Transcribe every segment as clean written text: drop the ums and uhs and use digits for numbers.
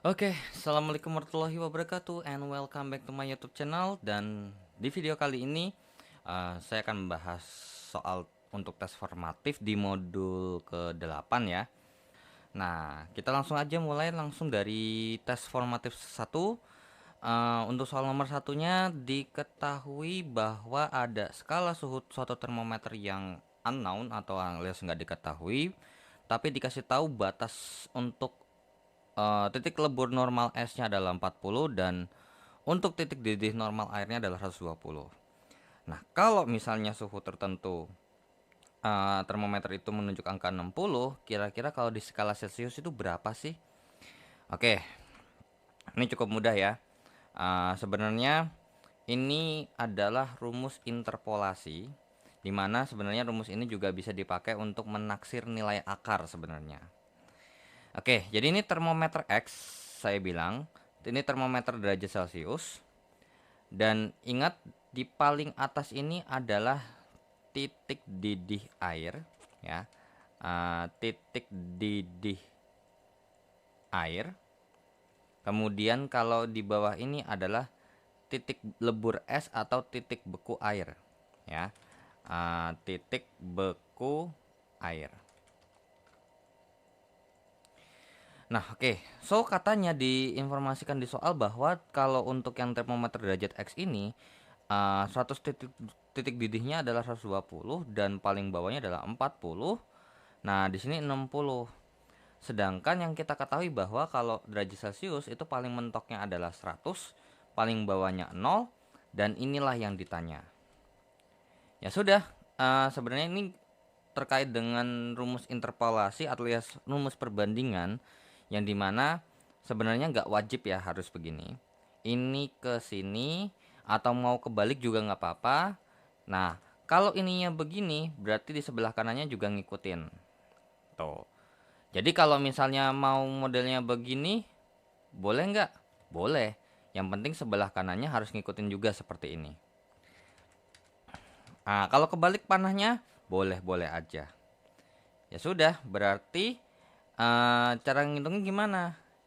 Oke, assalamualaikum warahmatullahi wabarakatuh, and welcome back to my YouTube channel. Dan di video kali ini saya akan membahas soal untuk tes formatif di modul ke-8 ya. Nah, kita langsung aja mulai langsung dari tes formatif 1. Untuk soal nomor satunya, diketahui bahwa ada skala suhu suatu termometer yang unknown atau alias nggak diketahui, tapi dikasih tahu batas untuk titik lebur normal esnya adalah 40 dan untuk titik didih normal airnya adalah 120. Nah, kalau misalnya suhu tertentu termometer itu menunjuk angka 60, kira-kira kalau di skala Celcius itu berapa sih? Oke, ini cukup mudah ya. Sebenarnya ini adalah rumus interpolasi, di mana sebenarnya rumus ini juga bisa dipakai untuk menaksir nilai akar sebenarnya. Oke, jadi ini termometer X, saya bilang ini termometer derajat Celcius. Dan ingat, di paling atas ini adalah titik didih air ya. Titik didih air. Kemudian kalau di bawah ini adalah titik lebur es atau titik beku air ya. Titik beku air. Nah, oke. So, katanya diinformasikan di soal bahwa kalau untuk yang termometer derajat X ini 100 titik didihnya adalah 120 dan paling bawahnya adalah 40. Nah, di sini 60. Sedangkan yang kita ketahui bahwa kalau derajat Celcius itu paling mentoknya adalah 100, paling bawahnya 0, dan inilah yang ditanya. Ya sudah, sebenarnya ini terkait dengan rumus interpolasi alias rumus perbandingan, yang dimana sebenarnya nggak wajib ya harus begini. Ini ke sini atau mau kebalik juga nggak apa-apa. Nah, kalau ininya begini berarti di sebelah kanannya juga ngikutin. Tuh. Jadi kalau misalnya mau modelnya begini, boleh nggak? Boleh. Yang penting sebelah kanannya harus ngikutin juga seperti ini. Nah, kalau kebalik panahnya, boleh-boleh aja. Ya sudah, berarti cara ngitungnya gimana?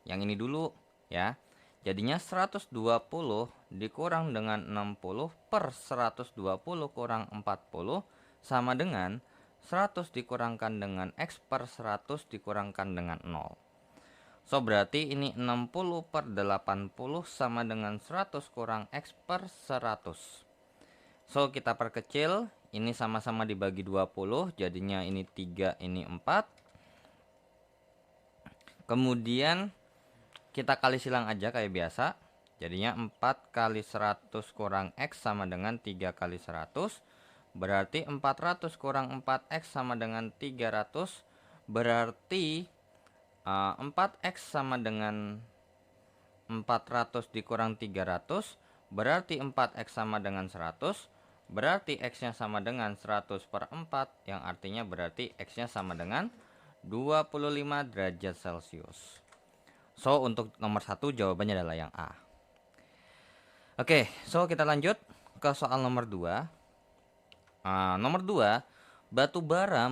Yang ini dulu ya. Jadinya 120 dikurang dengan 60 per 120 kurang 40 sama dengan 100 dikurangkan dengan X per 100 dikurangkan dengan 0. So, berarti ini 60 per 80 sama dengan 100 kurang X per 100. So, kita perkecil. Ini sama-sama dibagi 20. Jadinya ini 3, ini 4. Kemudian kita kali silang aja kayak biasa. Jadinya 4 kali 100 kurang X sama dengan 3 kali 100. Berarti 400 kurang 4X sama dengan 300. Berarti 4X sama dengan 400 dikurang 300. Berarti 4X sama dengan 100. Berarti X-nya sama dengan 100 per 4. Yang artinya berarti X-nya sama dengan 25 derajat Celcius. So, untuk nomor 1 jawabannya adalah yang A. Oke, so kita lanjut ke soal nomor 2. Nomor 2, batu bara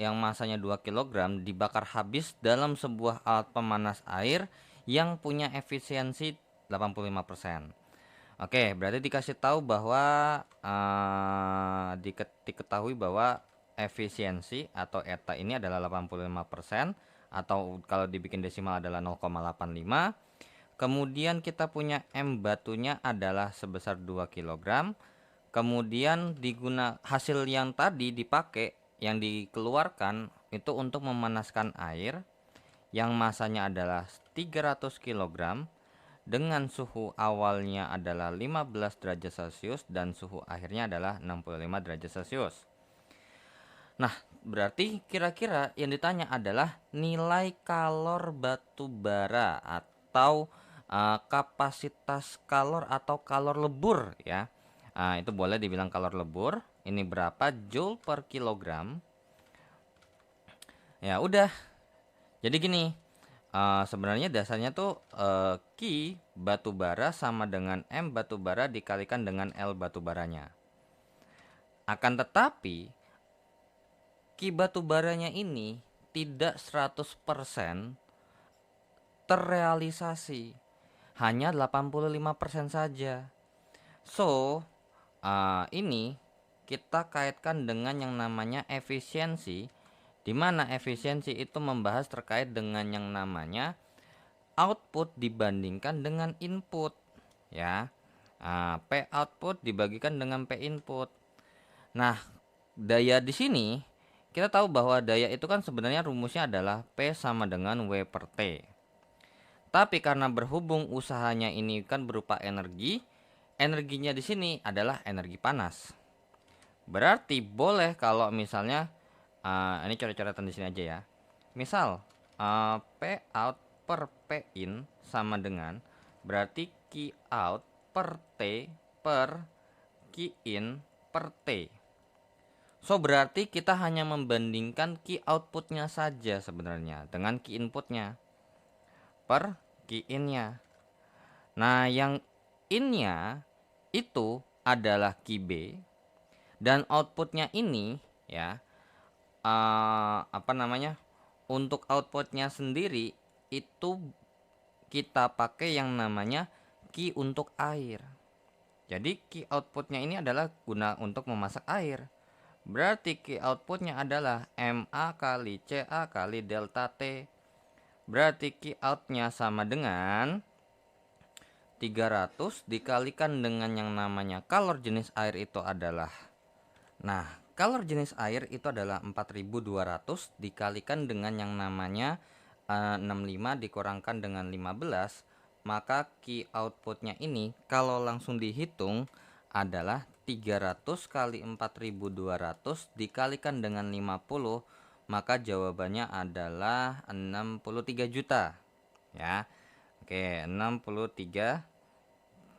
yang masanya 2 kg dibakar habis dalam sebuah alat pemanas air yang punya efisiensi 85%. Oke, berarti dikasih tahu bahwa diketahui bahwa efisiensi atau eta ini adalah 85%, atau kalau dibikin desimal adalah 0,85. Kemudian kita punya M batunya adalah sebesar 2 kg. Kemudian hasil yang tadi dipakai, yang dikeluarkan itu untuk memanaskan air yang masanya adalah 300 kg dengan suhu awalnya adalah 15 derajat Celcius dan suhu akhirnya adalah 65 derajat Celcius. Nah, berarti kira-kira yang ditanya adalah nilai kalor batu bara atau kapasitas kalor atau kalor lebur ya. Itu boleh dibilang kalor lebur. Ini berapa joule per kilogram? Ya udah. Jadi gini, sebenarnya dasarnya tuh Q batu bara sama dengan M batu bara dikalikan dengan L batu baranya. Akan tetapi Q batu baranya ini tidak 100% terrealisasi. Hanya 85% saja. So, ini kita kaitkan dengan yang namanya efisiensi, di mana efisiensi itu membahas terkait dengan yang namanya output dibandingkan dengan input, ya. P output dibagikan dengan P input. Nah, daya di sini kita tahu bahwa daya itu kan sebenarnya rumusnya adalah P sama dengan W per T. Tapi karena berhubung usahanya ini kan berupa energi, energinya di sini adalah energi panas. Berarti boleh kalau misalnya ini coret-coretan di sini aja ya. Misal P out per P in sama dengan berarti Q out per T per Q in per T. So berarti kita hanya membandingkan key outputnya saja sebenarnya dengan key inputnya per key innya. Nah yang innya itu adalah key B dan outputnya ini ya untuk outputnya sendiri itu kita pakai yang namanya key untuk air. Jadi key outputnya ini adalah guna untuk memasak air. Berarti key outputnya adalah MA kali CA kali delta T. Berarti key outnya sama dengan 300 dikalikan dengan yang namanya kalor jenis air itu adalah. Nah, kalor jenis air itu adalah 4200 dikalikan dengan yang namanya 65 dikurangkan dengan 15. Maka key outputnya ini kalau langsung dihitung adalah 300 kali 4200 dikalikan dengan 50, maka jawabannya adalah 63 juta ya. Oke, 63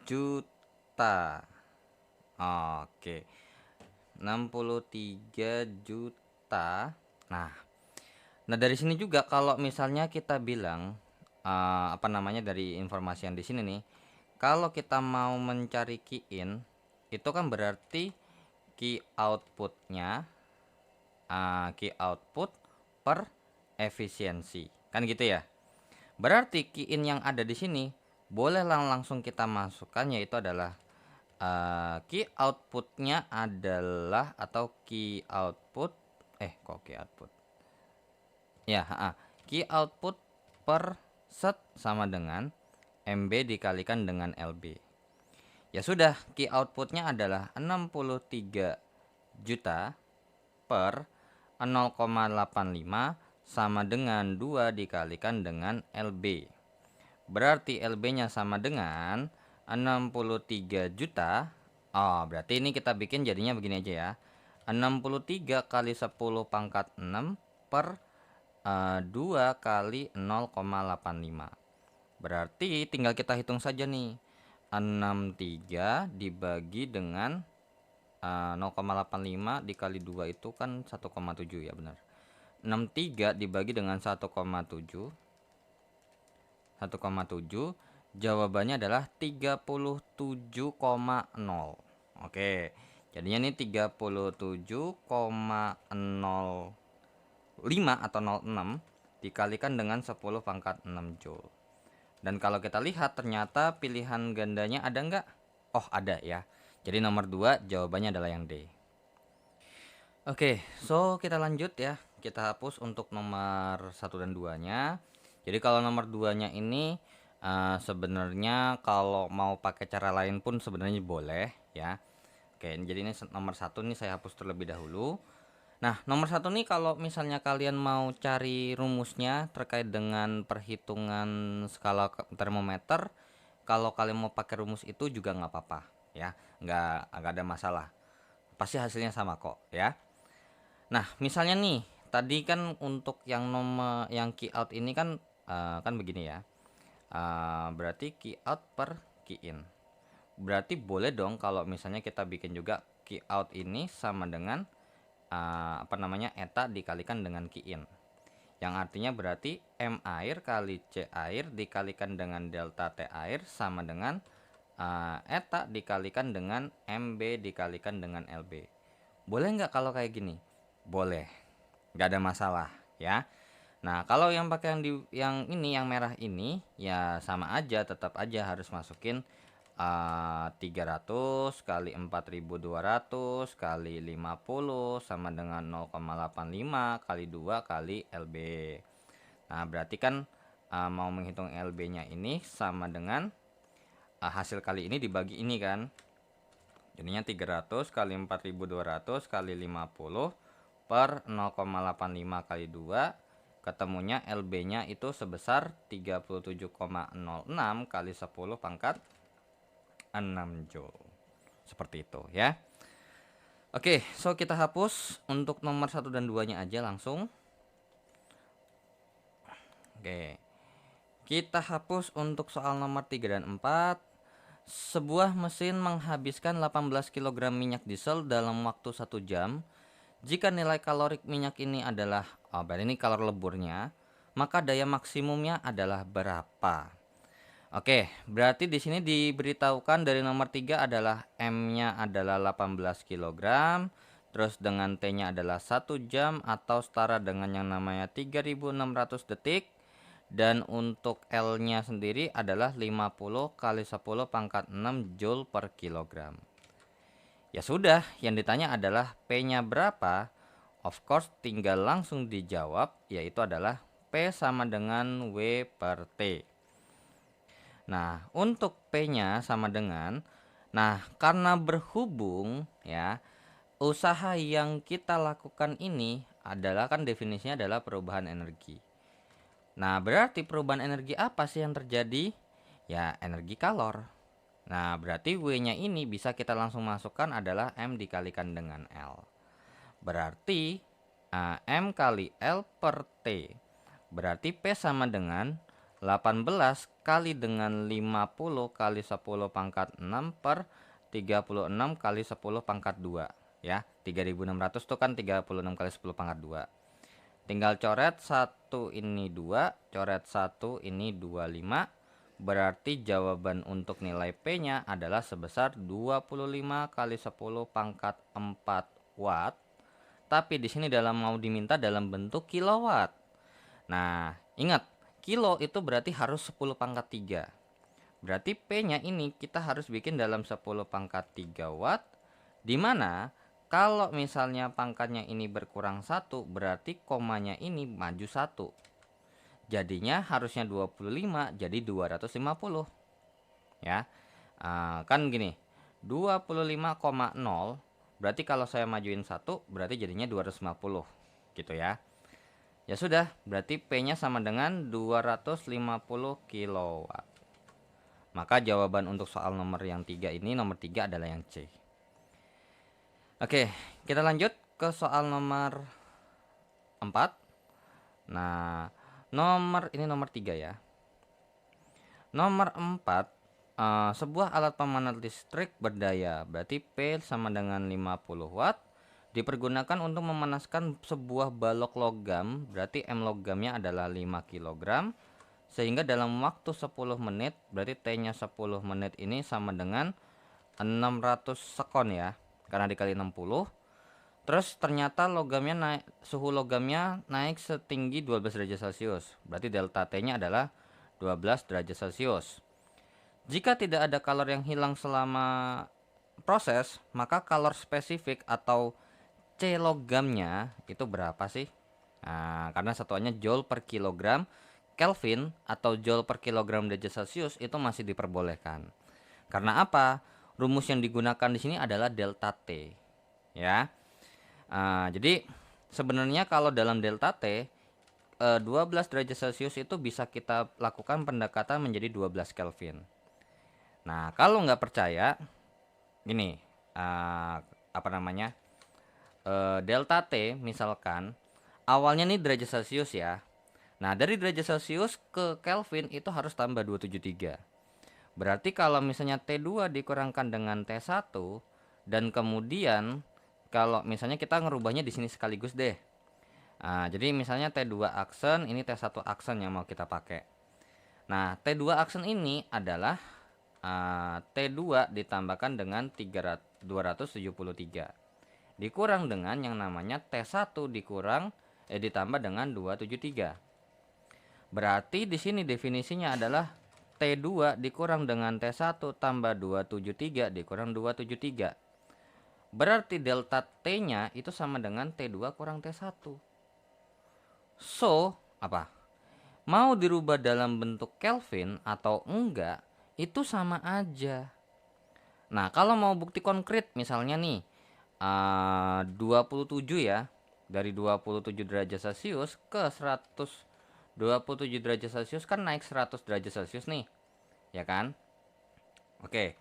juta. Oke. 63 juta. Nah, dari sini juga kalau misalnya kita bilang dari informasi yang di sini nih, kalau kita mau mencari key in itu kan berarti key outputnya key output per efisiensi kan gitu ya. Berarti key in yang ada di sini boleh langsung kita masukkan, yaitu adalah key outputnya adalah atau key output key output ya key output per set sama dengan MB dikalikan dengan LB. Ya sudah, key outputnya adalah 63 juta per 0,85 sama dengan 2 dikalikan dengan LB. Berarti LB-nya sama dengan 63 juta. Berarti ini kita bikin jadinya begini aja ya. 63 kali 10 pangkat 6 per 2 kali 0,85. Berarti tinggal kita hitung saja nih. 63 dibagi dengan 0,85 dikali 2 itu kan 1,7 ya, benar. 63 dibagi dengan 1,7 jawabannya adalah 37,0. Oke, jadinya ini 37,05 atau 06 dikalikan dengan 10 pangkat 6 Joule. Dan kalau kita lihat ternyata pilihan gandanya ada nggak? Oh ada ya. Jadi nomor 2 jawabannya adalah yang D. Oke, so kita lanjut ya. Kita hapus untuk nomor 1 dan 2-nya. Jadi kalau nomor 2-nya ini sebenarnya kalau mau pakai cara lain pun sebenarnya boleh ya. Oke, jadi ini nomor 1 nih saya hapus terlebih dahulu. Nah, nomor 1 nih kalau misalnya kalian mau cari rumusnya terkait dengan perhitungan skala termometer, kalau kalian mau pakai rumus itu juga nggak apa-apa ya, nggak ada masalah. Pasti hasilnya sama kok ya. Nah, misalnya nih, tadi kan untuk yang nomor yang key out ini kan kan begini ya. Berarti key out per key in. Berarti boleh dong kalau misalnya kita bikin juga key out ini sama dengan eta dikalikan dengan key in. Yang artinya berarti M air kali C air dikalikan dengan delta T air sama dengan eta dikalikan dengan MB dikalikan dengan LB. Boleh nggak kalau kayak gini? Boleh, nggak ada masalah ya. Nah, kalau yang pakai yang ini, yang merah ini, ya sama aja, tetap aja harus masukin 300 kali 4.200 kali 50 sama dengan 0,85 kali 2 kali LB. Nah, berarti kan mau menghitung LB-nya ini sama dengan hasil kali ini dibagi ini kan. Jadinya 300 kali 4.200 kali 50 per 0,85 kali 2, ketemunya LB-nya itu sebesar 37,06 kali 10 pangkat 6 Joule. Seperti itu ya. Oke, so kita hapus untuk nomor 1 dan 2-nya aja langsung. Oke. Kita hapus untuk soal nomor 3 dan 4. Sebuah mesin menghabiskan 18 kg minyak diesel dalam waktu 1 jam. Jika nilai kalorik minyak ini adalah, berarti ini kalori leburnya, maka daya maksimumnya adalah berapa? Oke, berarti di sini diberitahukan dari nomor 3 adalah M-nya adalah 18 kg, terus dengan T-nya adalah 1 jam atau setara dengan yang namanya 3600 detik. Dan untuk L-nya sendiri adalah 50 kali 10 pangkat 6 Joule per kilogram. Ya sudah, yang ditanya adalah P-nya berapa? Of course, tinggal langsung dijawab, yaitu adalah P sama dengan W per T. Nah, untuk P-nya sama dengan, karena berhubung ya, usaha yang kita lakukan ini adalah kan definisinya adalah perubahan energi. Nah, berarti perubahan energi apa sih yang terjadi? Ya, energi kalor. Nah, berarti W-nya ini bisa kita langsung masukkan adalah M dikalikan dengan L. Berarti M kali L per T. Berarti P sama dengan 18 kali dengan 50 kali 10 pangkat 6 per 36 kali 10 pangkat 2. Ya, 3600 itu kan 36 kali 10 pangkat 2. Tinggal coret 1 ini 2, coret 1 ini 25. Berarti jawaban untuk nilai P-nya adalah sebesar 25 kali 10 pangkat 4 watt. Tapi di sini mau diminta dalam bentuk kilowatt. Nah, ingat, kilo itu berarti harus 10 pangkat 3. Berarti P-nya ini kita harus bikin dalam 10 pangkat 3 watt. Dimana kalau misalnya pangkatnya ini berkurang 1, berarti komanya ini maju 1. Jadinya harusnya 25 jadi 250. Ya. Kan gini. 25,0 berarti kalau saya majuin 1 berarti jadinya 250 gitu ya. Ya sudah, berarti P-nya sama dengan 250 kilowatt. Maka jawaban untuk soal nomor yang 3 ini, nomor 3 adalah yang C. Oke, kita lanjut ke soal nomor 4. Nah, nomor 3 ya. Nomor 4, sebuah alat pemanat listrik berdaya, berarti P sama dengan 50 watt, dipergunakan untuk memanaskan sebuah balok logam, berarti M logamnya adalah 5 kg, sehingga dalam waktu 10 menit, berarti T-nya 10 menit ini sama dengan 600 sekon ya, karena dikali 60. Terus ternyata suhu logamnya naik setinggi 12 derajat Celcius. Berarti delta T-nya adalah 12 derajat Celcius. Jika tidak ada kalor yang hilang selama proses, maka kalor spesifik atau C logamnya itu berapa sih? Nah, karena satuannya Joule per kilogram Kelvin atau Joule per kilogram derajat Celcius itu masih diperbolehkan. Karena apa? Rumus yang digunakan di sini adalah delta T. Ya. Jadi sebenarnya kalau dalam delta T 12 derajat Celcius itu bisa kita lakukan pendekatan menjadi 12 Kelvin. Nah, kalau nggak percaya, gini, delta T misalkan awalnya nih derajat Celcius ya. Nah, dari derajat Celcius ke Kelvin itu harus tambah 273. Berarti kalau misalnya T2 dikurangkan dengan T1 dan kemudian kalau misalnya kita ngerubahnya di sini sekaligus deh. Jadi misalnya T2 aksen, ini T1 aksen yang mau kita pakai. Nah, T2 aksen ini adalah T2 ditambahkan dengan 273 dikurang dengan yang namanya T1 ditambah dengan 273. Berarti di sini definisinya adalah T2 dikurang dengan T1 tambah 273 dikurang 273. Berarti delta T-nya itu sama dengan T2 kurang T1. So, apa? Mau dirubah dalam bentuk Kelvin atau enggak, itu sama aja. Nah, kalau mau bukti konkret misalnya nih, 27 ya, dari 27 derajat Celcius ke 127 derajat Celcius kan naik 100 derajat Celcius nih, ya kan? Oke,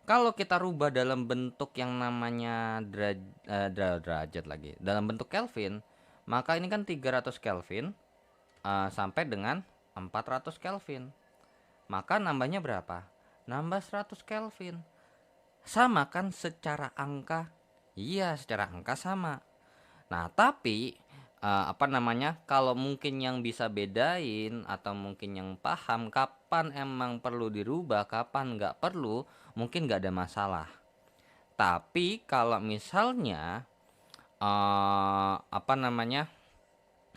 kalau kita rubah dalam bentuk yang namanya derajat lagi, dalam bentuk Kelvin, maka ini kan 300 Kelvin sampai dengan 400 Kelvin. Maka nambahnya berapa? Nambah 100 Kelvin. Sama kan secara angka? Iya, secara angka sama. Nah, tapi kalau mungkin yang bisa bedain atau mungkin yang paham kapan emang perlu dirubah, kapan nggak perlu, mungkin nggak ada masalah. Tapi kalau misalnya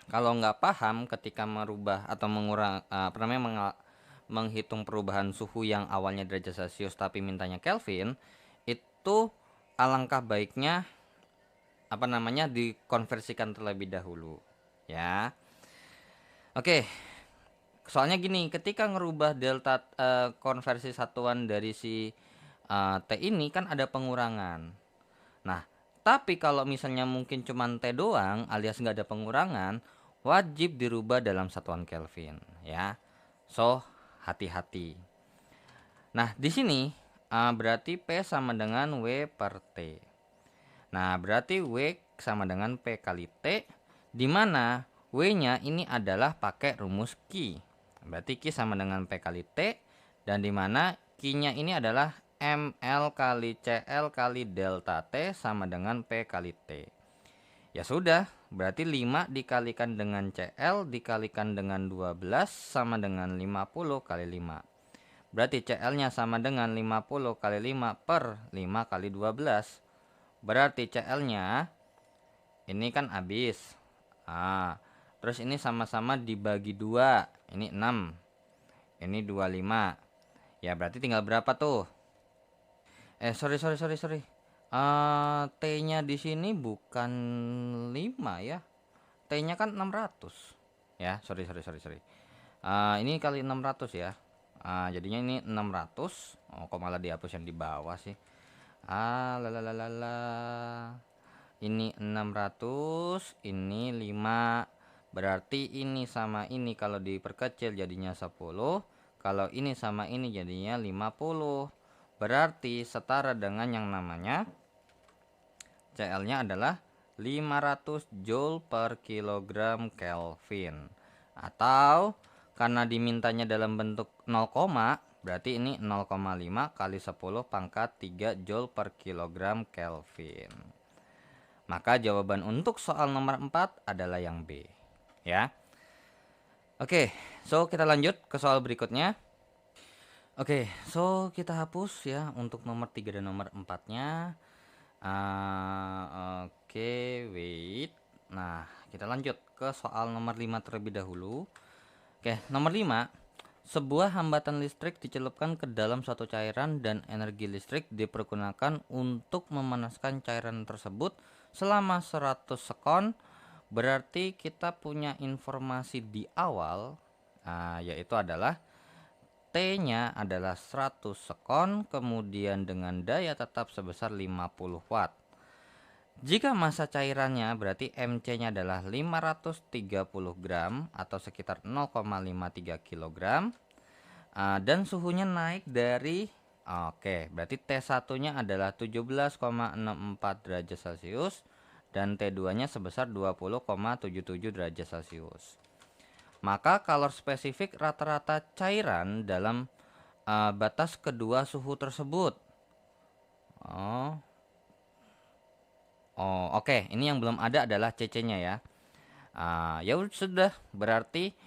kalau nggak paham ketika merubah atau menghitung perubahan suhu yang awalnya derajat Celcius tapi mintanya Kelvin, itu alangkah baiknya dikonversikan terlebih dahulu, ya. Oke, soalnya gini, ketika ngerubah delta konversi satuan dari si T ini kan ada pengurangan. Nah, tapi kalau misalnya mungkin cuma T doang alias nggak ada pengurangan, wajib dirubah dalam satuan Kelvin, ya. So, hati-hati. Nah, di sini berarti P sama dengan W per T. Nah, berarti W sama dengan P kali T, di mana W-nya ini adalah pakai rumus Q. Berarti Q sama dengan P kali T, dan di mana Q-nya ini adalah ML kali CL kali delta T sama dengan P kali T. Ya sudah, berarti 5 dikalikan dengan CL dikalikan dengan 12 sama dengan 50 kali 5. Berarti CL-nya sama dengan 50 kali 5 per 5 kali 12. Berarti CL-nya ini kan habis. Terus ini sama-sama dibagi 2. Ini 6. Ini 25. Ya berarti tinggal berapa tuh? Sorry. T-nya di sini bukan 5 ya. T-nya kan 600. Ya, sorry. Ini kali 600 ya. Jadinya ini 600. Oh, kok malah dihapus yang di bawah sih? Ini 600, ini 5. Berarti ini sama ini kalau diperkecil jadinya 10. Kalau ini sama ini jadinya 50. Berarti setara dengan yang namanya CL-nya adalah 500 Joule per kilogram Kelvin. Atau karena dimintanya dalam bentuk 0, berarti ini 0,5 kali 10 pangkat 3 Joule per kilogram Kelvin. Maka jawaban untuk soal nomor 4 adalah yang B, ya. Oke, so kita lanjut ke soal berikutnya. Oke, so kita hapus ya untuk nomor 3 dan nomor 4-nya. Oke, wait. Nah, kita lanjut ke soal nomor 5 terlebih dahulu. Oke, nomor 5. Sebuah hambatan listrik dicelupkan ke dalam suatu cairan dan energi listrik dipergunakan untuk memanaskan cairan tersebut selama 100 sekon. Berarti kita punya informasi di awal, yaitu adalah T-nya adalah 100 sekon, kemudian dengan daya tetap sebesar 50 watt. Jika massa cairannya berarti MC-nya adalah 530 gram atau sekitar 0,53 kg. Dan suhunya naik dari berarti T1-nya adalah 17,64 derajat Celcius dan T2-nya sebesar 20,77 derajat Celcius. Maka kalor spesifik rata-rata cairan dalam batas kedua suhu tersebut. Oke. Ini yang belum ada adalah CC-nya ya. Ya sudah, berarti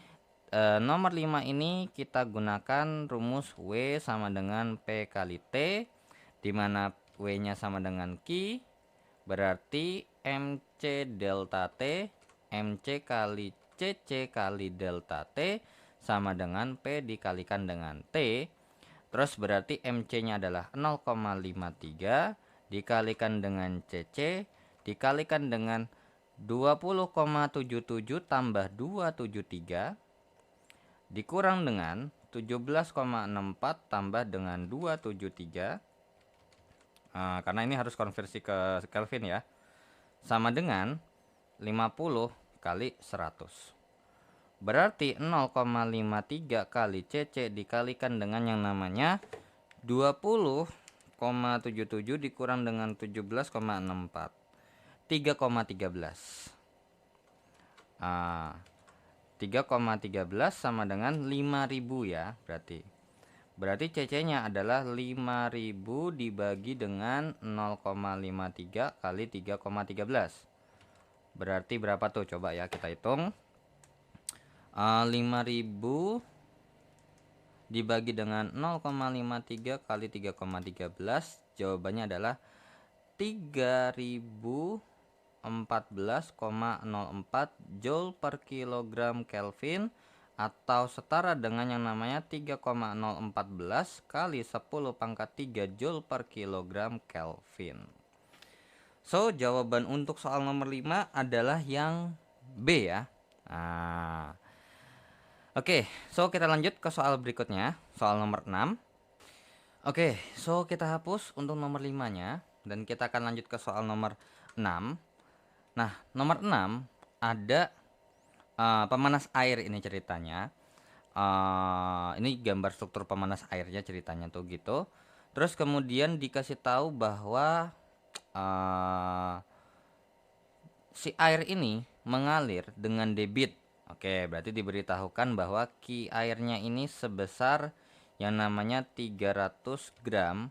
nomor 5 ini kita gunakan rumus W sama dengan P kali T, di mana W-nya sama dengan Q. Berarti MC delta T, MC kali CC kali delta T sama dengan P dikalikan dengan T. Terus berarti MC-nya adalah 0,53 dikalikan dengan CC dikalikan dengan 20,77 tambah 273 dikurang dengan 17,64 tambah dengan 273. Karena ini harus konversi ke Kelvin ya. Sama dengan 50 kali 100. Berarti 0,53 kali CC dikalikan dengan yang namanya 20,77 dikurang dengan 17,64. 3,13. 3,13 sama dengan 5000 ya, berarti CC-nya adalah 5000 dibagi dengan 0,53 kali 3,13. Berarti berapa tuh? Coba ya kita hitung. 5000 dibagi dengan 0,53 kali 3,13, jawabannya adalah 3014,04 Joule per kilogram Kelvin, atau setara dengan yang namanya 3,014 kali 10 pangkat 3 Joule per kilogram Kelvin. So, jawaban untuk soal nomor 5 adalah yang B ya. Oke, so kita lanjut ke soal berikutnya, soal nomor 6. Oke, so kita hapus untuk nomor 5-nya dan kita akan lanjut ke soal nomor 6. Nah, nomor 6 ada pemanas air ini ceritanya. Ini gambar struktur pemanas airnya ceritanya tuh gitu. Terus kemudian dikasih tahu bahwa si air ini mengalir dengan debit. Oke, berarti diberitahukan bahwa Q airnya ini sebesar yang namanya 300 gram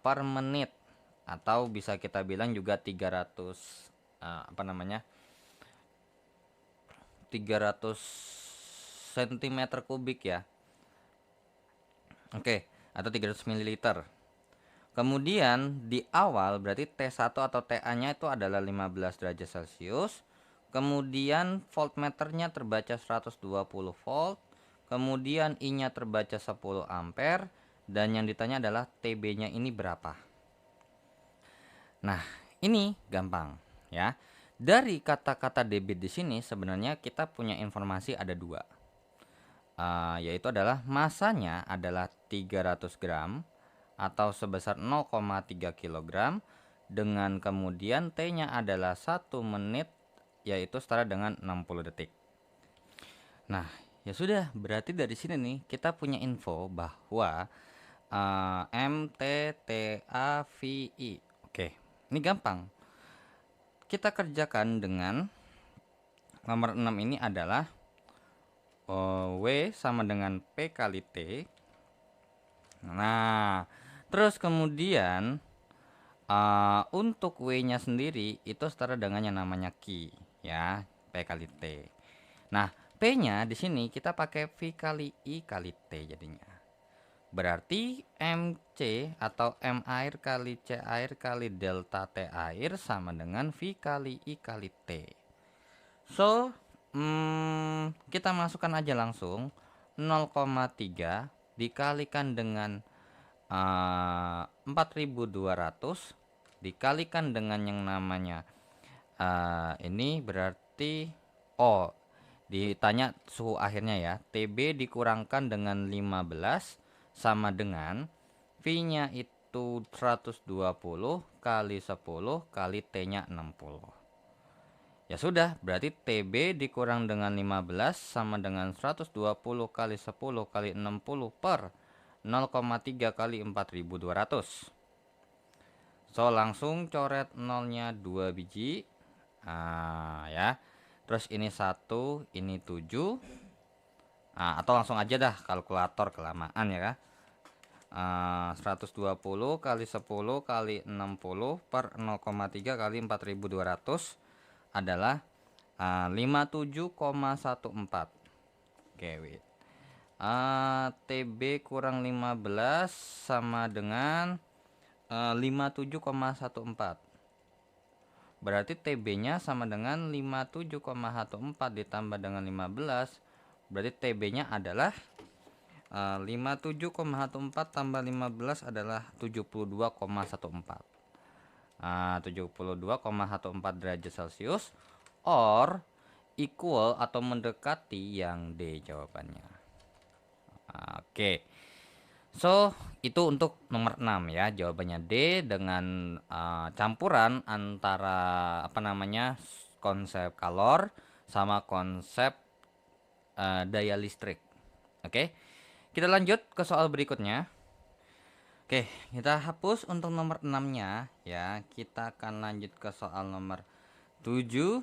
per menit, atau bisa kita bilang juga 300 cm kubik ya. Oke, atau 300 ml. Kemudian di awal berarti T1 atau TA-nya itu adalah 15 derajat Celcius. Kemudian voltmeternya terbaca 120 volt. Kemudian I-nya terbaca 10 ampere. Dan yang ditanya adalah TB-nya ini berapa. Nah, ini gampang ya. Dari kata-kata debit di sini sebenarnya kita punya informasi ada dua. Yaitu adalah masanya adalah 300 gram atau sebesar 0,3 kg, dengan kemudian T-nya adalah 1 menit, yaitu setara dengan 60 detik. Nah, ya sudah, berarti dari sini nih kita punya info bahwa MTTAVI. Oke, ini gampang. Kita kerjakan dengan nomor 6 ini adalah W sama dengan P kali T. Nah, terus kemudian untuk W-nya sendiri itu setara dengan yang namanya Q ya, P kali T. Nah, P-nya di sini kita pakai V kali I kali T jadinya. Berarti MC atau M air kali C air kali delta T air sama dengan V kali I kali T. So, kita masukkan aja langsung 0,3 dikalikan dengan 4200 dikalikan dengan yang namanya ini berarti ditanya suhu akhirnya ya, TB dikurangkan dengan 15 sama dengan V-nya itu 120 kali 10 kali T-nya 60. Ya sudah, berarti TB dikurang dengan 15 sama dengan 120 kali 10 kali 60 per 0,3 kali 4200. So, langsung coret nolnya 2 biji. Ya. Terus ini 1, ini 7. Atau langsung aja dah kalkulator, kelamaan ya kan. 120 kali 10 kali 60 per 0,3 kali 4200 adalah 57,14. Oke, wait. TB kurang 15 sama dengan 57,14. Berarti TB-nya sama dengan 57,14 ditambah dengan 15 berarti TB-nya adalah 57,14 tambah 15 adalah 72,14. 72,14 derajat Celcius or equal atau mendekati yang D jawabannya. Oke. So, itu untuk nomor 6 ya. Jawabannya D dengan campuran antara konsep kalor sama konsep daya listrik. Oke. Kita lanjut ke soal berikutnya. Oke, kita hapus untuk nomor 6-nya ya. Kita akan lanjut ke soal nomor 7.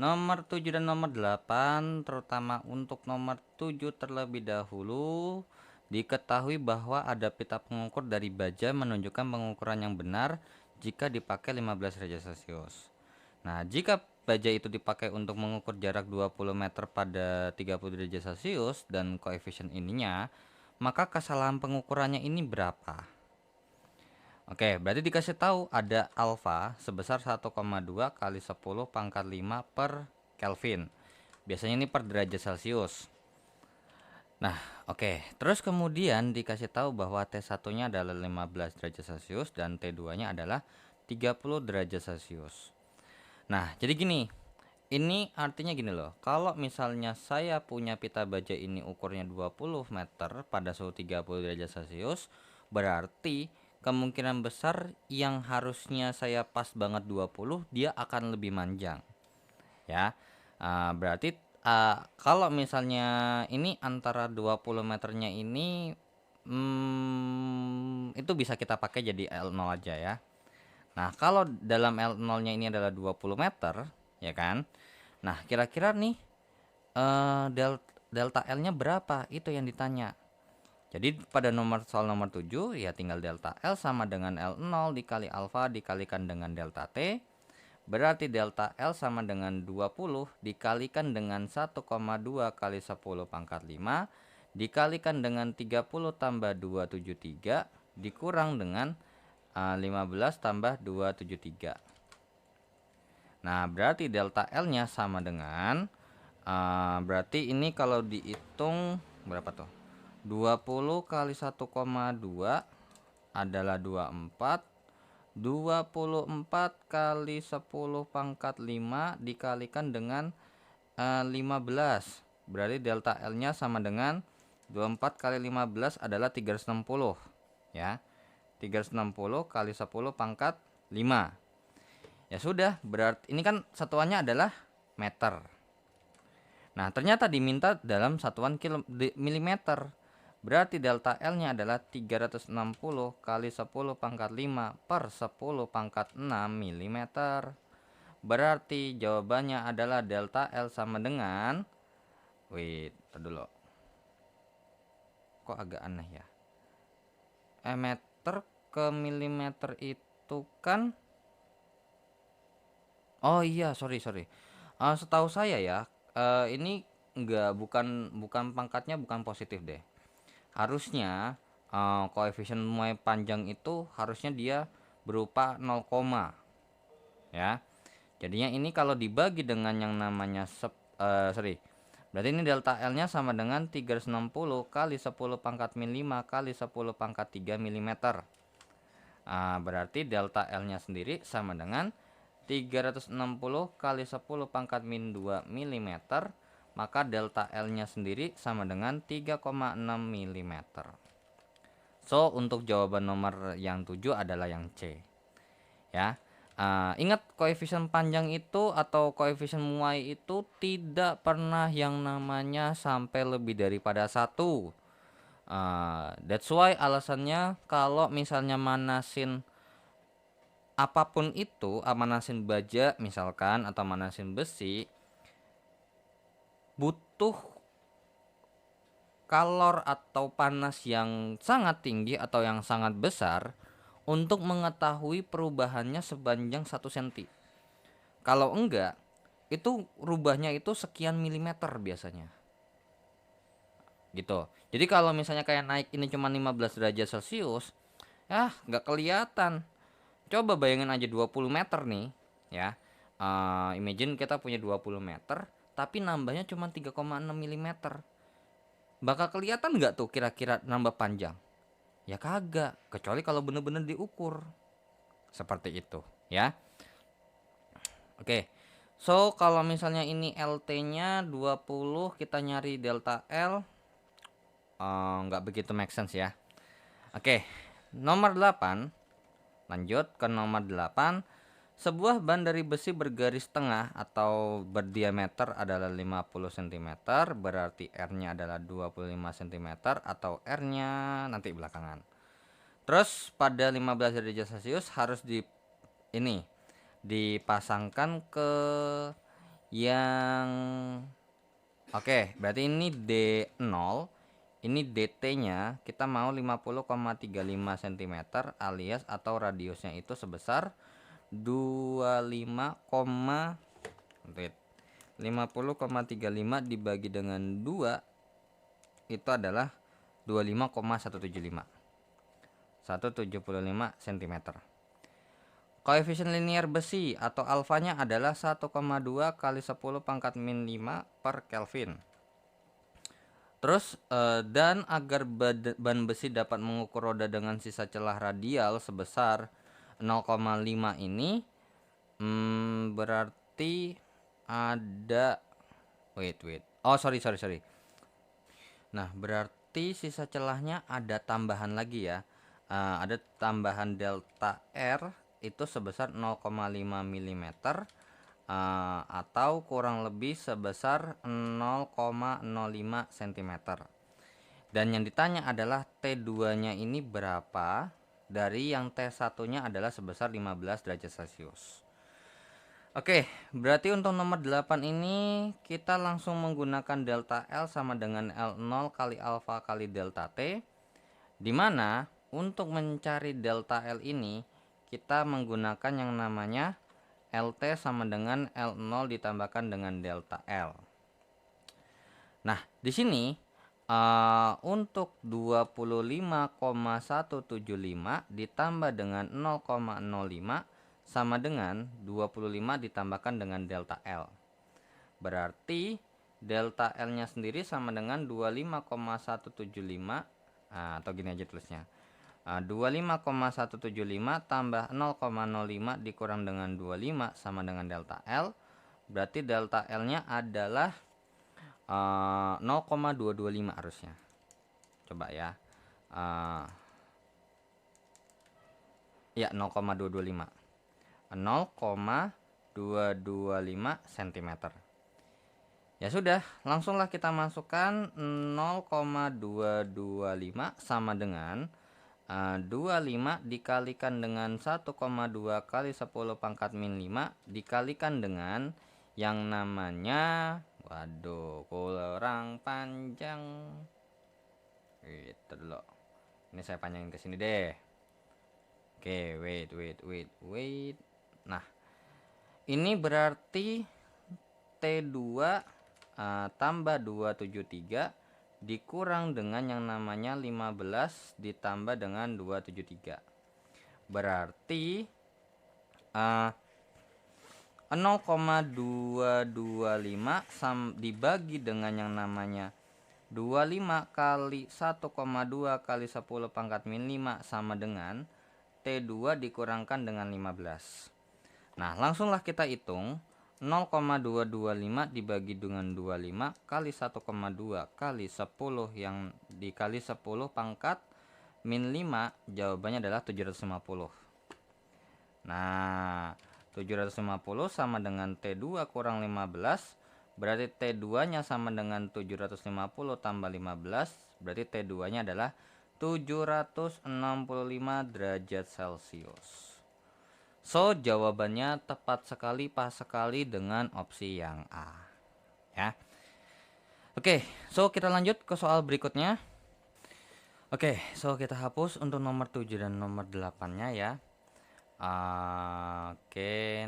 Nomor 7 dan nomor 8, terutama untuk nomor 7 terlebih dahulu, diketahui bahwa ada pita pengukur dari baja menunjukkan pengukuran yang benar jika dipakai 15 derajat Celcius. Nah, jika baja itu dipakai untuk mengukur jarak 20 meter pada 30 derajat Celcius dan koefisien ininya, maka kesalahan pengukurannya ini berapa? Oke, berarti dikasih tahu ada alfa sebesar 1,2 kali 10 pangkat 5 per Kelvin. Biasanya ini per derajat Celcius. Nah, oke. Terus kemudian dikasih tahu bahwa T1-nya adalah 15 derajat Celcius dan T2-nya adalah 30 derajat Celcius. Nah, jadi gini. Ini artinya gini loh. Kalau misalnya saya punya pita baja ini ukurnya 20 meter pada suhu 30 derajat Celcius, berarti kemungkinan besar yang harusnya saya pas banget 20, dia akan lebih manjang. Ya. Berarti kalau misalnya ini antara 20 meternya ini itu bisa kita pakai jadi L0 aja ya. Nah, kalau dalam L0-nya ini adalah 20 meter, ya kan? Nah, kira-kira nih delta L-nya berapa? Itu yang ditanya. Jadi pada soal nomor 7 ya tinggal delta L sama dengan L0 dikali alfa dikalikan dengan delta T. Berarti delta L sama dengan 20 dikalikan dengan 1,2 kali 10 pangkat 5 dikalikan dengan 30 tambah 273 dikurang dengan 15 tambah 273. Nah, berarti delta L-nya sama dengan berarti ini kalau dihitung berapa tuh? 20 kali 1,2 adalah 24. 24 kali 10 pangkat 5 dikalikan dengan 15. Berarti delta L-nya sama dengan 24 kali 15 adalah 360 ya. 360 kali 10 pangkat 5. Ya sudah, berarti ini kan satuannya adalah meter. Nah, ternyata diminta dalam satuan milimeter. Berarti delta L-nya adalah 360 kali 10 pangkat 5 per 10 pangkat 6 mm. Berarti jawabannya adalah delta L sama dengan dulu. Kok agak aneh ya? Meter ke milimeter itu kan oh iya, sorry. Setahu saya ya, ini bukan pangkatnya bukan positif deh. Harusnya koefisien mulai panjang itu harusnya dia berupa 0, ya. Jadinya ini kalau dibagi dengan yang namanya berarti ini delta L-nya sama dengan 360 kali 10 pangkat min 5 kali 10 pangkat 3 mm. Berarti delta L-nya sendiri sama dengan 360 kali 10 pangkat min 2 mm, maka delta L-nya sendiri sama dengan 3,6 mm. So, untuk jawaban nomor yang 7 adalah yang C. Ya. Ingat koefisien panjang itu atau koefisien muai itu tidak pernah yang namanya sampai lebih daripada 1. That's why alasannya kalau misalnya manasin apapun itu, manasin baja misalkan atau manasin besi, butuh kalor atau panas yang sangat tinggi atau yang sangat besar untuk mengetahui perubahannya sepanjang 1 cm. Kalau enggak, itu rubahnya itu sekian milimeter biasanya. Gitu. Jadi kalau misalnya kayak naik ini cuma 15 derajat Celcius, nggak kelihatan. Coba bayangin aja 20 meter nih, ya. Imagine kita punya 20 meter, tapi nambahnya cuma 3,6 mm. Bakal kelihatan nggak tuh kira-kira nambah panjang? Ya kagak, kecuali kalau bener-bener diukur. Seperti itu ya. Oke. So kalau misalnya ini LT-nya 20, kita nyari delta L, nggak begitu make sense ya. Oke, nomor 8. Lanjut ke nomor 8. Sebuah ban dari besi bergaris tengah atau berdiameter adalah 50 cm, berarti R-nya adalah 25 cm atau R-nya nanti belakangan. Terus pada 15 derajat Celcius harus dipasangkan ke yang oke, berarti ini D0, ini DT-nya kita mau 50,35 cm alias atau radiusnya itu sebesar 50,35 dibagi dengan 2 itu adalah 25,175 cm. Koefisien linier besi atau alfanya adalah 1,2 kali 10 pangkat min 5 per Kelvin. Terus dan agar ban besi dapat mengukur roda dengan sisa celah radial sebesar 0,5 ini, berarti ada sorry. Nah, berarti sisa celahnya ada tambahan lagi ya. Ada tambahan delta R itu sebesar 0,5 mm, atau kurang lebih sebesar 0,05 cm. Dan yang ditanya adalah T2-nya ini berapa dari yang T1-nya adalah sebesar 15 derajat Celcius. Oke, berarti untuk nomor 8 ini kita langsung menggunakan delta L sama dengan L0 kali alfa kali delta T, dimana untuk mencari delta L ini kita menggunakan yang namanya LT sama dengan L0 ditambahkan dengan delta L. Nah, di sini untuk 25,175 ditambah dengan 0,05 sama dengan 25 ditambahkan dengan delta L. Berarti delta L-nya sendiri sama dengan 25,175, atau gini aja tulisnya. 25,175 tambah 0,05 dikurang dengan 25 sama dengan delta L. Berarti delta L-nya adalah 0,225 harusnya. Coba ya. Ya 0,225 cm. Ya sudah, langsunglah kita masukkan 0,225 sama dengan 25 dikalikan dengan 1,2 kali 10 pangkat min 5 dikalikan dengan yang namanya, waduh kurang panjang, itu dulu, ini saya panjangin ke sini deh. Oke, wait. Nah, ini berarti T2 tambah 273 dikurang dengan yang namanya 15 ditambah dengan 273. Berarti 0,225 dibagi dengan yang namanya 25 kali 1,2 kali 10 pangkat min 5 sama dengan T2 dikurangkan dengan 15. Nah, langsunglah kita hitung. 0,225 dibagi dengan 25 kali 1,2 kali 10 yang dikali 10 pangkat min 5, jawabannya adalah 750. Nah, 750 sama dengan T2 kurang 15, berarti T2 nya sama dengan 750 tambah 15, berarti T2 nya adalah 765 derajat Celcius. So, jawabannya tepat sekali, pas sekali dengan opsi yang A. Ya. Oke, so kita lanjut ke soal berikutnya. Oke, so kita hapus untuk nomor 7 dan nomor 8-nya ya. Oke,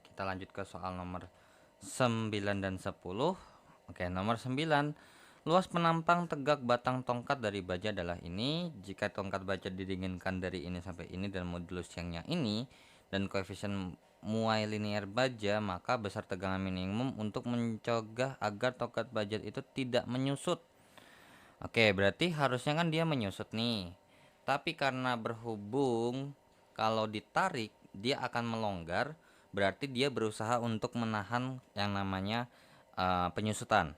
kita lanjut ke soal nomor 9 dan 10. Oke, nomor 9. Luas penampang tegak batang tongkat dari baja adalah ini. Jika tongkat baja didinginkan dari ini sampai ini dan modulus yangnya ini dan koefisien muai linear baja, maka besar tegangan minimum untuk mencegah agar tokat baja itu tidak menyusut. Oke, berarti harusnya kan dia menyusut nih. Tapi karena berhubung kalau ditarik dia akan melonggar, berarti dia berusaha untuk menahan yang namanya penyusutan.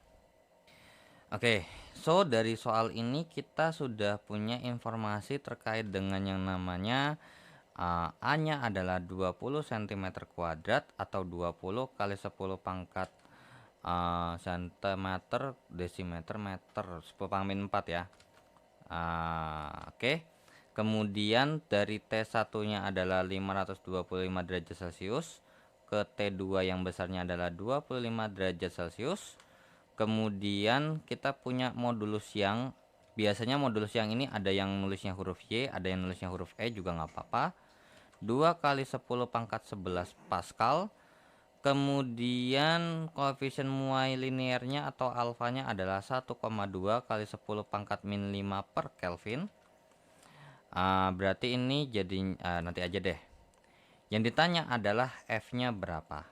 Oke, so dari soal ini kita sudah punya informasi terkait dengan yang namanya A-nya adalah 20 cm kuadrat atau 20 kali 10 pangkat cm desimeter meter 10 pangkat 4 ya. Oke. Kemudian dari T1 nya adalah 525 derajat Celcius, ke T2 yang besarnya adalah 25 derajat Celcius. Kemudian kita punya modulus yang biasanya modulus yang ini ada yang nulisnya huruf Y, ada yang nulisnya huruf E juga nggak apa-apa. 2 kali 10 pangkat 11 Pascal. Kemudian koefisien muai linearnya atau alfanya adalah 1,2 kali 10 pangkat min 5 per Kelvin. Berarti ini jadi nanti aja deh. Yang ditanya adalah F-nya berapa.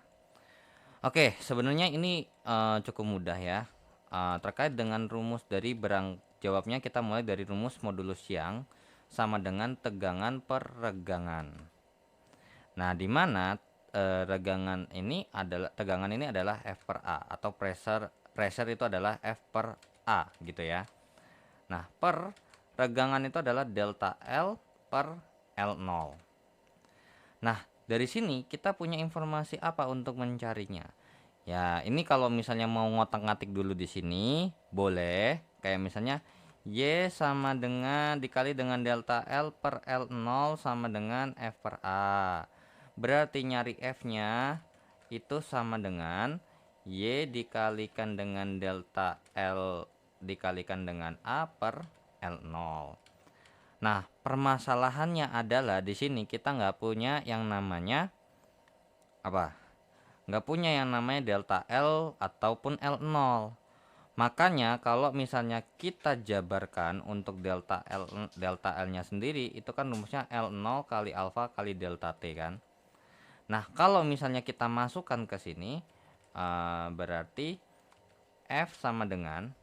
Oke, sebenarnya ini cukup mudah ya. Terkait dengan rumus dari jawabnya kita mulai dari rumus modulus yang sama dengan tegangan per regangan. Nah, di mana tegangan ini adalah F per A atau pressure itu adalah F per A gitu ya. Nah, per regangan itu adalah delta L per L0. Nah, dari sini kita punya informasi apa untuk mencarinya? Ya, ini kalau misalnya mau ngotak-ngatik dulu di sini, boleh. Kayak misalnya Y sama dengan dikali dengan delta L per L0 sama dengan F per A. Berarti nyari F-nya itu sama dengan Y dikalikan dengan delta L dikalikan dengan A per L0. Nah, permasalahannya adalah di sini kita nggak punya yang namanya apa? Nggak punya yang namanya delta L ataupun L0. Makanya kalau misalnya kita jabarkan untuk delta L-nya sendiri itu kan rumusnya L0 kali alfa kali delta T kan. Nah, kalau misalnya kita masukkan ke sini berarti F sama dengan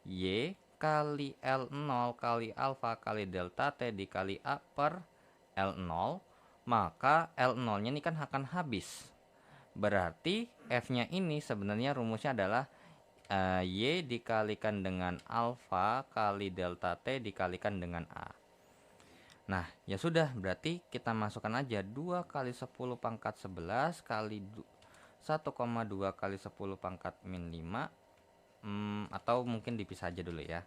Y kali L0 kali alfa kali delta T dikali A per L0, maka L0-nya ini kan akan habis. Berarti F-nya ini sebenarnya rumusnya adalah Y dikalikan dengan alfa kali delta T dikalikan dengan A. Nah, ya sudah, berarti kita masukkan aja 2 kali 10 pangkat 11 kali 1,2 kali 10 pangkat min 5. Atau mungkin dipisah aja dulu ya.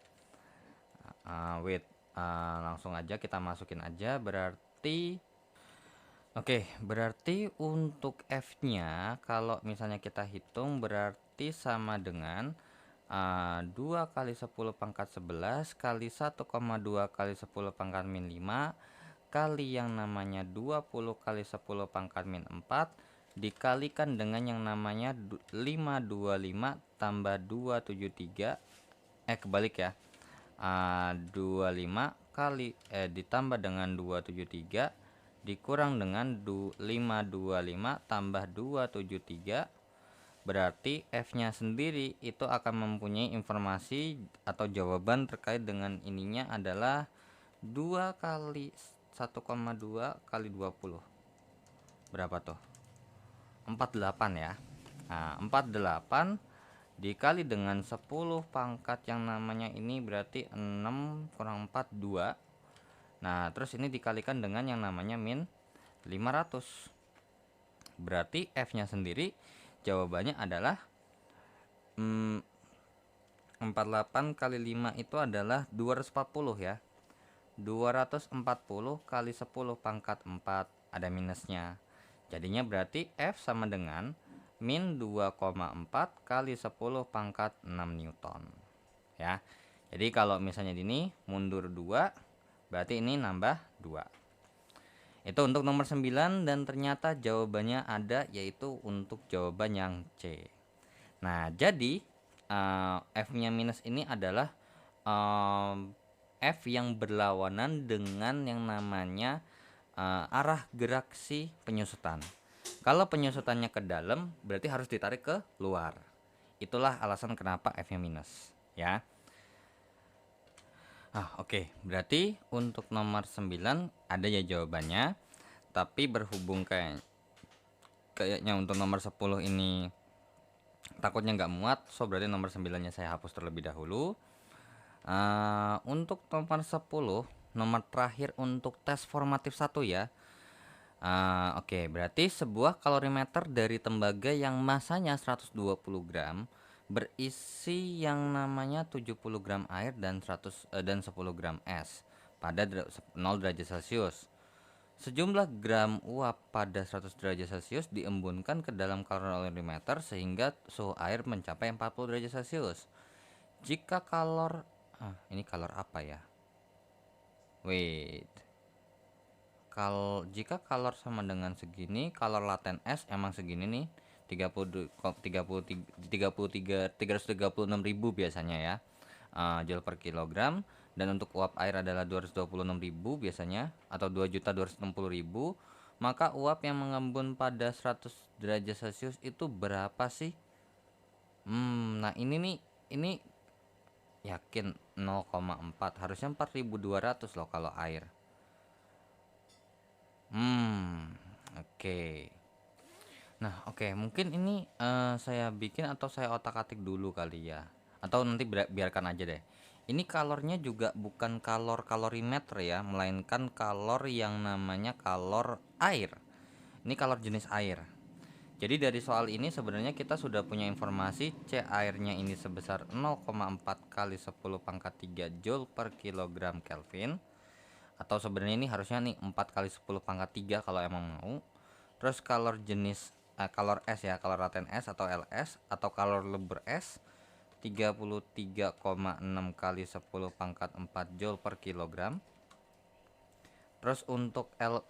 Langsung aja kita masukin aja. Berarti untuk F-nya kalau misalnya kita hitung berarti sama dengan 2 kali 10 pangkat 11 kali 1,2 kali 10 pangkat min 5 kali yang namanya 20 kali 10 pangkat min 4 dikalikan dengan yang namanya 525 tambah 273 kebalik ya. 25 kali ditambah dengan 273 dikurang dengan 525 tambah 273, berarti F-nya sendiri itu akan mempunyai informasi atau jawaban terkait dengan ininya adalah 2 kali 1,2 kali 20. Berapa tuh? 48 ya. Nah, 48 dikali dengan 10 pangkat yang namanya ini berarti 6 kurang 4 2. Nah, terus ini dikalikan dengan yang namanya min 500. Berarti F-nya sendiri jawabannya adalah 48 kali 5 itu adalah 240 ya. 240 kali 10 pangkat 4 ada minusnya. Jadinya berarti F sama dengan min 2,4 kali 10 pangkat 6 Newton. Ya. Jadi kalau misalnya ini mundur 2 berarti ini nambah 2. Itu untuk nomor 9 dan ternyata jawabannya ada yaitu untuk jawaban yang C. Nah, jadi F-nya minus ini adalah F yang berlawanan dengan yang namanya arah gerak si penyusutan. Kalau penyusutannya ke dalam, berarti harus ditarik ke luar. Itulah alasan kenapa F-nya minus, ya. Oke. Berarti untuk nomor 9 ada ya jawabannya. Tapi berhubung kayaknya untuk nomor 10 ini takutnya nggak muat, so berarti nomor 9-nya saya hapus terlebih dahulu. Untuk nomor 10, nomor terakhir untuk tes formatif 1 ya. Oke, berarti sebuah kalorimeter dari tembaga yang masanya 120 gram berisi yang namanya 70 gram air dan 10 gram es pada 0 derajat Celcius. Sejumlah gram uap pada 100 derajat Celcius diembunkan ke dalam kalorimeter sehingga suhu air mencapai 40 derajat Celcius. Jika ini kalor apa ya? Wait. Jika kalor sama dengan segini, kalor laten es emang segini nih, 336.000 biasanya ya, joule per kilogram. Dan untuk uap air adalah 226.000 biasanya, atau 2.260.000. Maka uap yang mengembun pada 100 derajat Celcius itu berapa sih? Nah ini yakin 0,4, harusnya 4.200 loh kalau air. Oke. Nah, oke, mungkin ini saya bikin atau saya otak-atik dulu kali ya. Atau nanti biarkan aja deh. Ini kalornya juga bukan kalor kalorimeter ya, melainkan kalor yang namanya kalor air. Ini kalor jenis air. Jadi dari soal ini sebenarnya kita sudah punya informasi C airnya ini sebesar 0,4 kali 10 pangkat 3 Joule per kilogram Kelvin. Atau sebenarnya ini harusnya nih 4 kali 10 pangkat 3 kalau emang mau. Terus kalor jenis kalor es ya, kalor laten es atau LS atau kalor lebur es 33,6 kali 10 pangkat 4 Joule per kilogram. Terus untuk L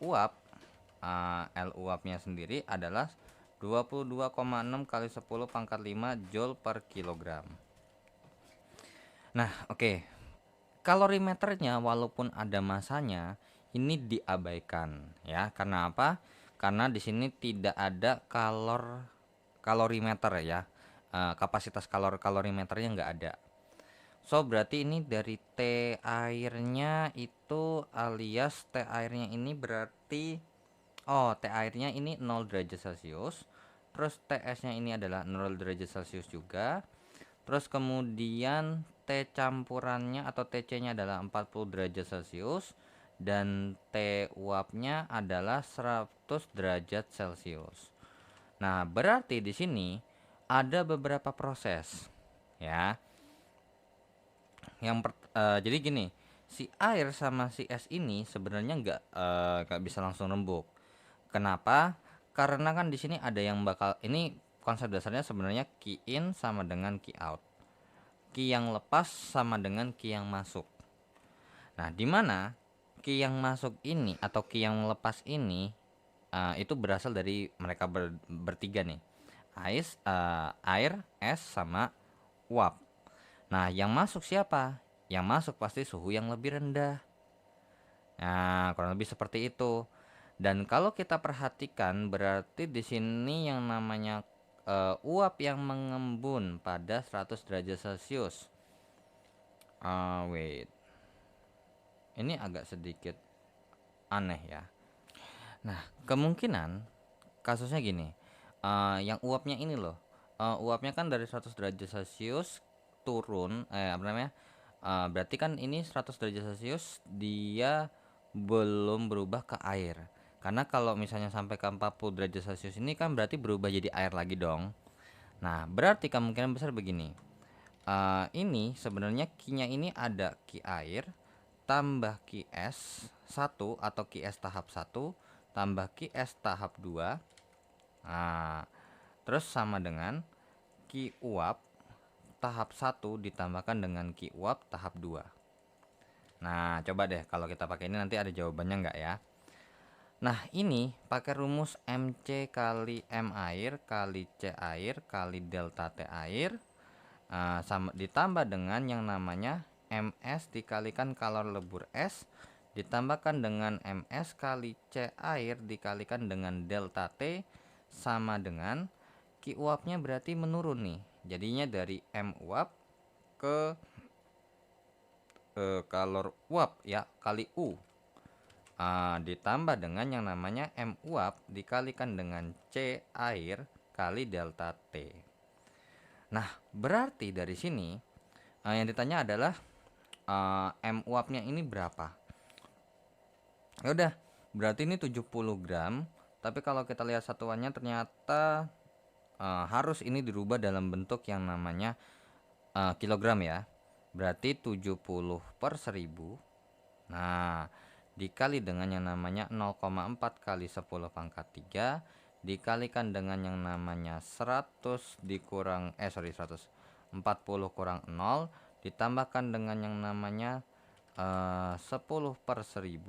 uapnya sendiri adalah 22,6 kali 10 pangkat 5 Joule per kilogram. Nah, oke. Kalorimeternya walaupun ada masanya, ini diabaikan ya. Karena apa? Karena di sini tidak ada kalorimeter ya. Kapasitas kalorimeternya nggak ada. So berarti ini dari T airnya itu, alias T airnya ini berarti T airnya ini 0 derajat Celcius. Terus TS-nya ini adalah 0 derajat Celcius juga. Terus kemudian T campurannya atau TC-nya adalah 40 derajat Celcius dan T uapnya adalah 100 derajat Celcius. Nah, berarti di sini ada beberapa proses ya. Jadi gini, si air sama si es ini sebenarnya nggak bisa langsung rembuk. Kenapa? Karena kan di sini ada yang ini konsep dasarnya sebenarnya key in sama dengan key out. Key yang lepas sama dengan key yang masuk. Nah, di mana key yang masuk ini atau key yang lepas ini itu berasal dari mereka bertiga nih. Air, es, sama uap. Nah, yang masuk siapa? Yang masuk pasti suhu yang lebih rendah. Nah, kurang lebih seperti itu. Dan kalau kita perhatikan berarti di sini yang namanya uap yang mengembun pada 100 derajat Celcius. Wait. Ini agak sedikit aneh ya. Nah, kemungkinan kasusnya gini. Yang uapnya ini loh. Uapnya kan dari 100 derajat Celcius turun berarti kan ini 100 derajat Celcius dia belum berubah ke air. Karena kalau misalnya sampai ke 40 derajat Celcius ini kan berarti berubah jadi air lagi dong. Nah, berarti kemungkinan besar begini. Ini sebenarnya Q-nya ini ada Q air tambah Q es 1 atau Q es tahap 1 tambah Q es tahap 2. Nah, terus sama dengan Q uap tahap 1 ditambahkan dengan Q uap tahap 2. Nah, coba deh kalau kita pakai ini nanti ada jawabannya enggak ya? Nah, ini pakai rumus MC kali M air kali C air kali delta T air sama ditambah dengan yang namanya MS dikalikan kalor lebur es ditambahkan dengan MS kali C air dikalikan dengan delta T sama dengan Q uapnya berarti menurun nih. Jadinya dari M uap ke kalor uap ya kali U. Ditambah dengan yang namanya M uap dikalikan dengan C air kali delta T. Nah, berarti dari sini yang ditanya adalah M uapnya ini berapa? Ya udah, berarti ini 70 gram. Tapi kalau kita lihat satuannya ternyata harus ini dirubah dalam bentuk yang namanya kilogram ya. Berarti 70 per 1000. Nah, dikali dengan yang namanya 0,4 kali 10 pangkat 3 dikalikan dengan yang namanya 100 dikurang 140 kurang 0 ditambahkan dengan yang namanya 10 per 1000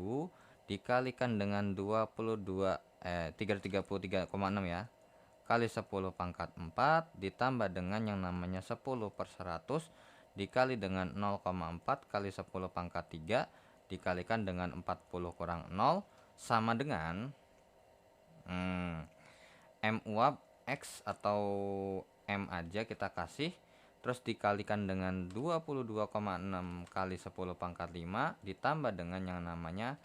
dikalikan dengan 333,6 ya kali 10 pangkat 4 ditambah dengan yang namanya 10 per 100 dikali dengan 0,4 kali 10 pangkat 3 dikalikan dengan 40 kurang 0 sama dengan M uap X atau M aja kita kasih, terus dikalikan dengan 22,6 kali 10 pangkat 5 ditambah dengan yang namanya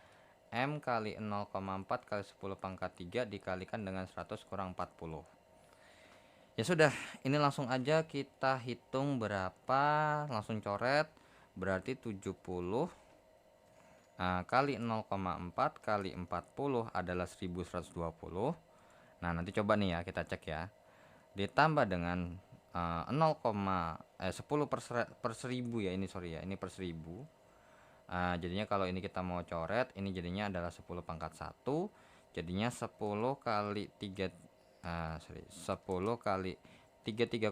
M kali 0,4 kali 10 pangkat 3 dikalikan dengan 100 kurang 40. Ya sudah, ini langsung aja kita hitung berapa, langsung coret. Berarti 70 kali 0,4 kali 40 adalah 1120. Nah, nanti coba nih ya kita cek ya. Ditambah dengan 10 per 1000 ya, ini sorry ya, ini per 1000. Jadinya kalau ini kita mau coret, ini jadinya adalah 10 pangkat 1. Jadinya 10 kali 3 10 kali 33,6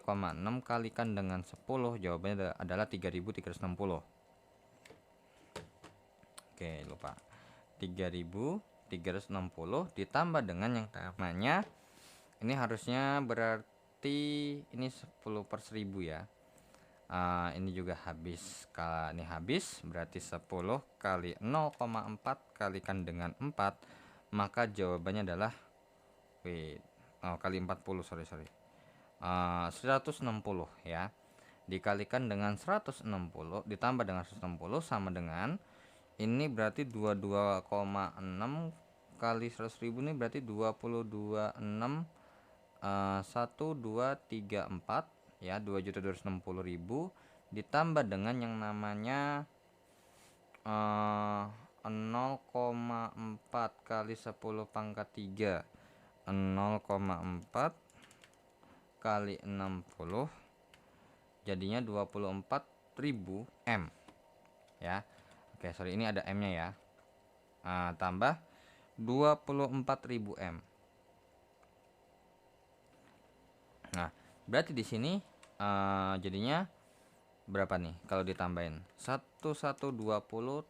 kalikan dengan 10, jawabannya adalah 3360. Oke, lupa. 3360 ditambah dengan yang namanya ini harusnya berarti ini 10 per 1000 ya. Ini juga habis. Kalau ini habis berarti 10 kali 0,4 kalikan dengan 4, maka jawabannya adalah kali 40 sorry 160 ya. Dikalikan dengan 160 ditambah dengan 160 sama dengan ini berarti 22,6 kali 100.000 ini berarti 22,6 1234 ya, 2.260.000 ditambah dengan yang namanya 0,4 kali 10 pangkat 3 0,4 kali 60 jadinya 24.000 M ya. Oke, sorry, ini ada M nya ya. Tambah 24.000 M. Nah, berarti di sini jadinya berapa nih kalau ditambahin? 1120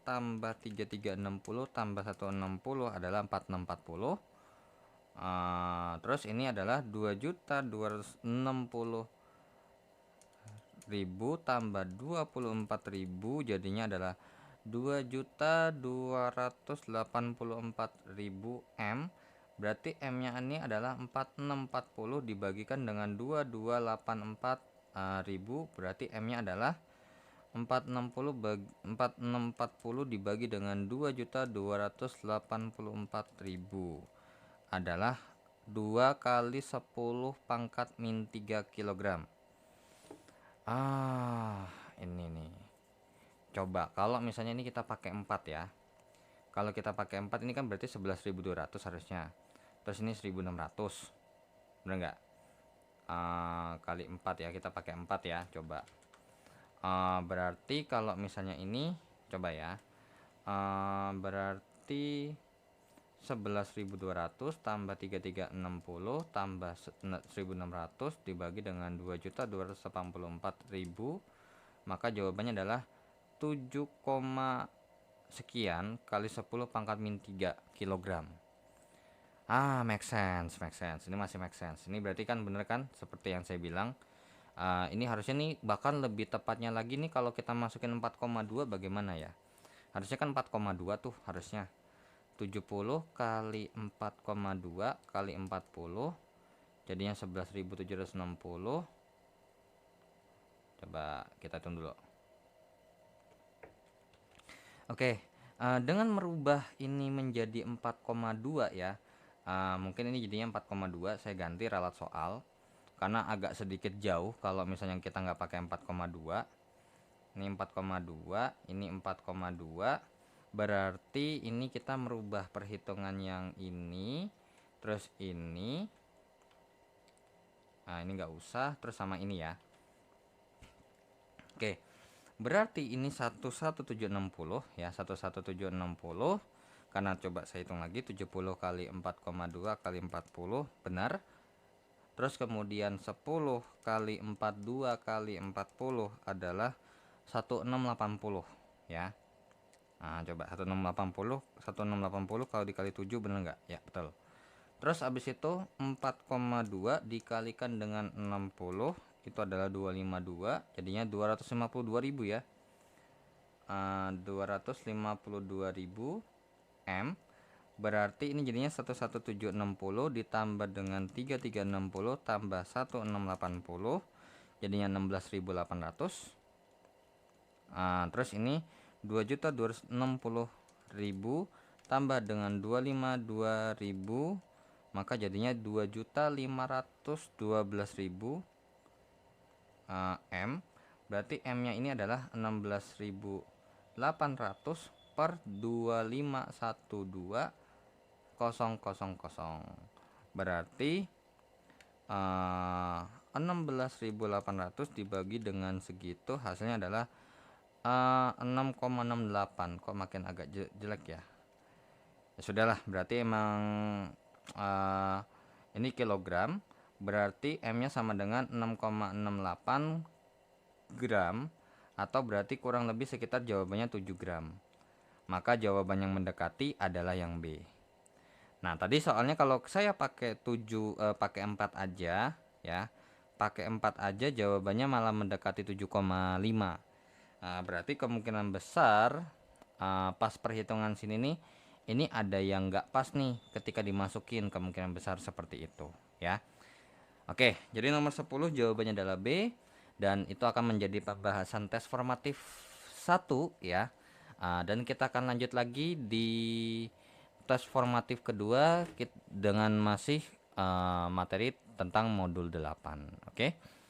tambah 3360 tambah 160 adalah 4640. Terus ini adalah 2.260.000 tambah 24.000 jadinya adalah 2.284.000 M. Berarti M nya ini adalah 4640 dibagikan dengan 2.284.000, berarti M nya adalah 4640 dibagi dengan 2.284.000 adalah 2 kali 10 pangkat min 3 kg. Ini nih. Coba kalau misalnya ini kita pakai 4 ya. Kalau kita pakai 4 ini kan berarti 11.200 harusnya. Terus ini 1.600. Bener nggak? Kali 4 ya, kita pakai 4 ya, coba. Berarti kalau misalnya ini coba ya. Berarti 11.200 tambah 3360 tambah 1.600 dibagi dengan 2.284.000, maka jawabannya adalah 7, sekian kali 10 pangkat min 3 kg. Make sense. Ini masih make sense. Ini berarti kan bener kan seperti yang saya bilang. Ini harusnya nih bahkan lebih tepatnya lagi nih kalau kita masukin 4,2 bagaimana ya? Harusnya kan 4,2 tuh harusnya. 70 kali 4,2 kali 40 jadinya 11.760. Coba kita hitung dulu. Oke, dengan merubah ini menjadi 4,2 ya. Mungkin ini jadinya 4,2, saya ganti ralat soal karena agak sedikit jauh kalau misalnya kita nggak pakai 4,2. Ini 4,2, ini 4,2. Berarti ini kita merubah perhitungan yang ini, terus ini. Nah, ini nggak usah, terus sama ini ya. Oke. Berarti ini 11760 ya, 11760. Karena coba saya hitung lagi, 70 kali 4,2 kali 40 benar. Terus kemudian 10 kali 42 kali 40 adalah 1680 ya. Nah, coba 1680 kalau dikali 7 bener nggak? Ya, betul. Terus habis itu 4,2 dikalikan dengan 60 itu adalah 252, jadinya 252.000 ya. 252.000 M. Berarti ini jadinya 11760 ditambah dengan 3360 tambah 1680 jadinya 16.800. Terus ini 2.260.000 tambah dengan 252.000 maka jadinya 2.512.000 M. Berarti M nya ini adalah 16.800 per 2512000. Berarti 16.800 dibagi dengan segitu hasilnya adalah 6,68. Kok makin agak jelek ya. Ya sudahlah, berarti emang ini kilogram, berarti M nya sama dengan 6,68 gram, atau berarti kurang lebih sekitar jawabannya 7 gram. Maka jawaban yang mendekati adalah yang B. Nah, tadi soalnya kalau saya pakai 4 aja ya. Pakai 4 aja jawabannya malah mendekati 7,5. Nah, berarti kemungkinan besar pas perhitungan sini nih, ini ada yang nggak pas nih ketika dimasukin, kemungkinan besar seperti itu ya. Oke, jadi nomor 10 jawabannya adalah B. Dan itu akan menjadi pembahasan tes formatif 1 ya. Dan kita akan lanjut lagi di tes formatif kedua dengan masih materi tentang modul 8. Oke.